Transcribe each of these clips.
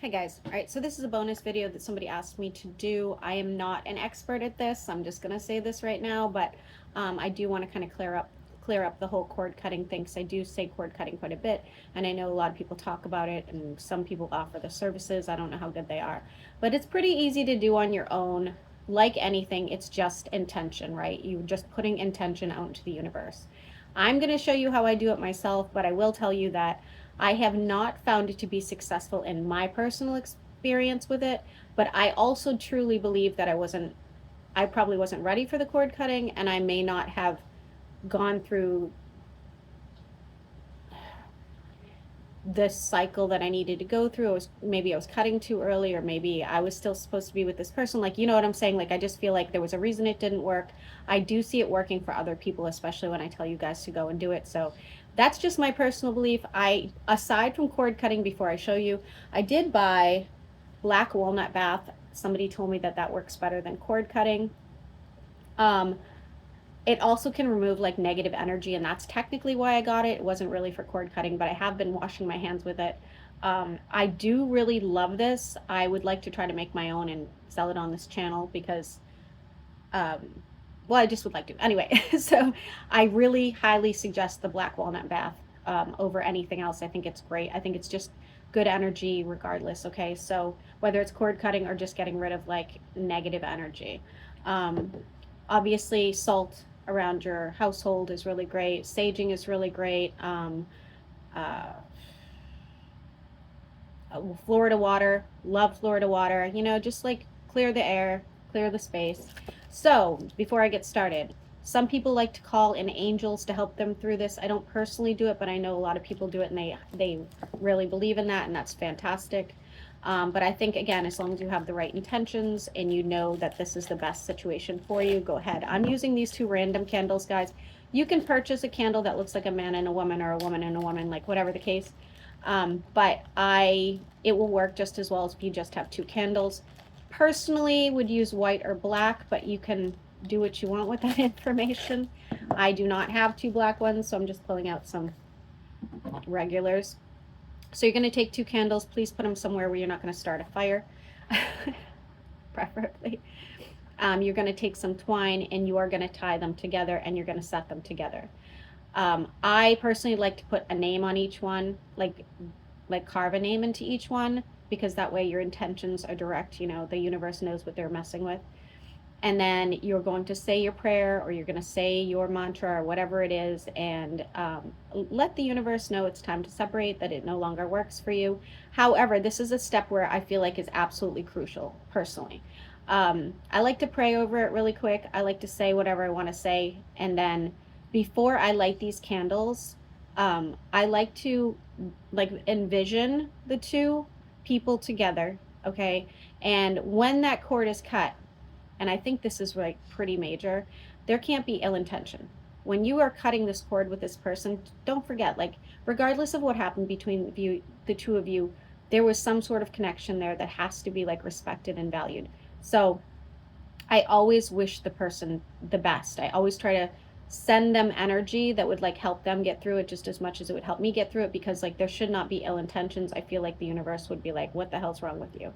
Hi guys. All right, so this is a bonus video that somebody asked me to do. I am not an expert at this. I'm just gonna say this right now, but I do want to kind of clear up the whole cord cutting thing, because I do say cord cutting quite a bit, and I know a lot of people talk about it, and some people offer the services. I don't know how good they are, but it's pretty easy to do on your own. Like anything, it's just intention, right? You're just putting intention out into the universe. I'm going to show you how I do it myself, but I will tell you that I have not found it to be successful in my personal experience with it, but I also truly believe that I probably wasn't ready for the cord cutting, and I may not have gone through the cycle that I needed to go through. Maybe I was cutting too early, or maybe I was still supposed to be with this person. Like, you know what I'm saying? Like, I just feel like there was a reason it didn't work. I do see it working for other people, especially when I tell you guys to go and do it. So that's just my personal belief. Aside from cord cutting, before I show you, I did buy black walnut bath. Somebody told me that that works better than cord cutting. It also can remove like negative energy, and that's technically why I got it. It wasn't really for cord cutting, but I have been washing my hands with it. I do really love this. I would like to try to make my own and sell it on this channel because, well, I just would like to. Anyway, so I really highly suggest the black walnut bath over anything else. I think it's great. I think it's just good energy regardless. Okay, so whether it's cord cutting or just getting rid of like negative energy. Um, Obviously, salt around your household is really great. Saging is really great. Uh, Florida water, love Florida water. You know, just like clear the air, clear the space. So, before I get started, some people like to call in angels to help them through this. I don't personally do it, but I know a lot of people do it, and they really believe in that, and that's fantastic. But I think, again, as long as you have the right intentions and you know that this is the best situation for you, go ahead. I'm using these two random candles, guys. You can purchase a candle that looks like a man and a woman, or a woman and a woman, like whatever the case. But it will work just as well as if you just have two candles. Personally, would use white or black, but you can do what you want with that information. I do not have two black ones, so I'm just pulling out some regulars. So you're going to take two candles. Please put them somewhere where you're not going to start a fire, preferably. You're going to take some twine, and you are going to tie them together, and you're going to set them together. I personally like to put a name on each one, like carve a name into each one, because that way your intentions are direct. You know, the universe knows what they're messing with. And then you're going to say your prayer, or you're going to say your mantra, or whatever it is, and let the universe know it's time to separate, that it no longer works for you. However, this is a step where I feel like is absolutely crucial, personally. I like to pray over it really quick. I like to say whatever I want to say, and then before I light these candles, I like to envision the two people together, okay? And when that cord is cut, and I think this is like pretty major, there can't be ill intention. When you are cutting this cord with this person, don't forget, like, regardless of what happened between the two of you, there was some sort of connection there that has to be like respected and valued. So I always wish the person the best. I always try to send them energy that would like help them get through it just as much as it would help me get through it, because like there should not be ill intentions. I feel like the universe would be like, what the hell's wrong with you?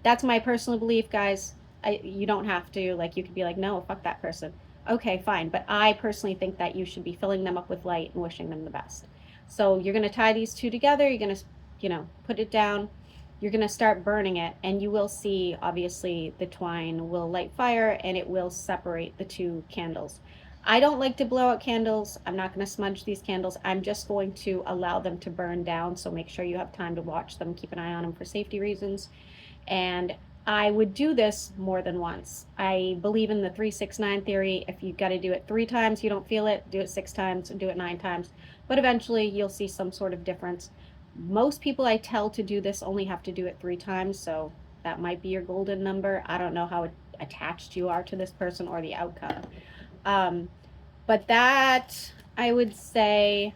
That's my personal belief, guys. You don't have to, like, you could be like, no, fuck that person. Okay, fine. But I personally think that you should be filling them up with light and wishing them the best. So you're going to tie these two together. You're going to, put it down. You're going to start burning it, and you will see, obviously, the twine will light fire, and it will separate the two candles. I don't like to blow out candles. I'm not going to smudge these candles. I'm just going to allow them to burn down. So make sure you have time to watch them. Keep an eye on them for safety reasons. And I would do this more than once. I believe in the 3-6-9 theory. If you've got to do it 3 times, you don't feel it, do it 6 times, and do it 9 times. But eventually you'll see some sort of difference. Most people I tell to do this only have to do it 3 times, so that might be your golden number. I don't know how attached you are to this person or the outcome. But that, I would say,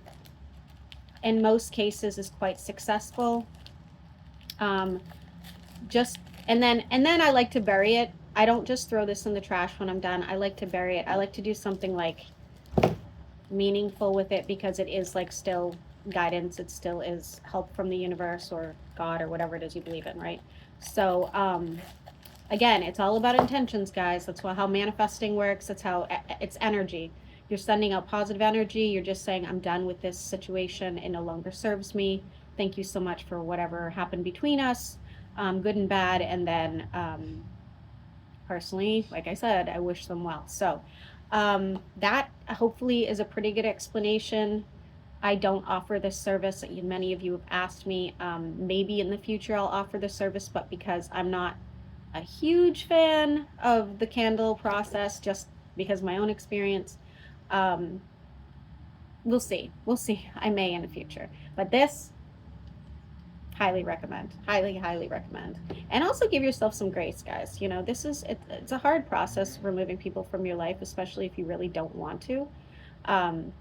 in most cases is quite successful. And then I like to bury it. I don't just throw this in the trash when I'm done. I like to bury it. I like to do something like meaningful with it, because it is like still guidance. It still is help from the universe or God or whatever it is you believe in, right? So, again, it's all about intentions, guys. That's how manifesting works. That's how it's energy. You're sending out positive energy. You're just saying, I'm done with this situation. It no longer serves me. Thank you so much for whatever happened between us, good and bad. And then, personally, like I said, I wish them well. So, that hopefully is a pretty good explanation. I don't offer this service. Many of you have asked me. Maybe in the future I'll offer the service, but because I'm not a huge fan of the candle process, just because of my own experience, um, we'll see. We'll see. I may in the future. But this, highly recommend. Highly, highly recommend. And also give yourself some grace, guys. You know, it's a hard process removing people from your life, especially if you really don't want to. Um,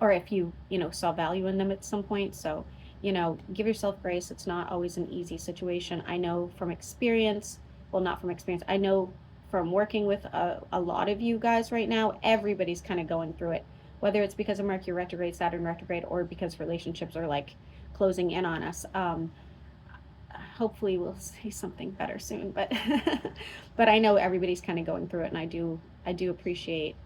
or if you saw value in them at some point. So, give yourself grace. It's not always an easy situation. I know from experience, well, not from experience, I know from working with a lot of you guys right now, everybody's kind of going through it, whether it's because of Mercury retrograde, Saturn retrograde, or because relationships are like closing in on us. Hopefully we'll see something better soon, but but I know everybody's kind of going through it, and I do appreciate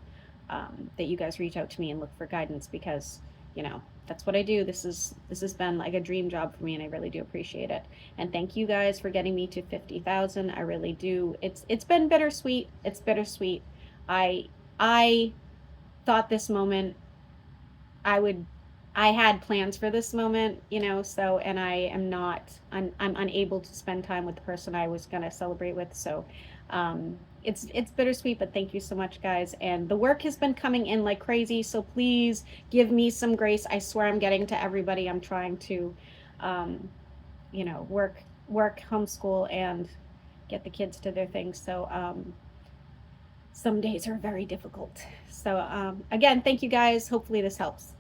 that you guys reach out to me and look for guidance, because that's what I do. This has been like a dream job for me, and I really do appreciate it. And thank you guys for getting me to 50,000. I really do. It's been bittersweet. It's bittersweet. I thought this moment I would I had plans for this moment, so, and I am not I'm unable to spend time with the person I was going to celebrate with. So it's bittersweet, but thank you so much, guys. And the work has been coming in like crazy, so please give me some grace. I swear I'm getting to everybody. I'm trying to work, homeschool, and get the kids to their things. So some days are very difficult. So again, thank you guys. Hopefully this helps.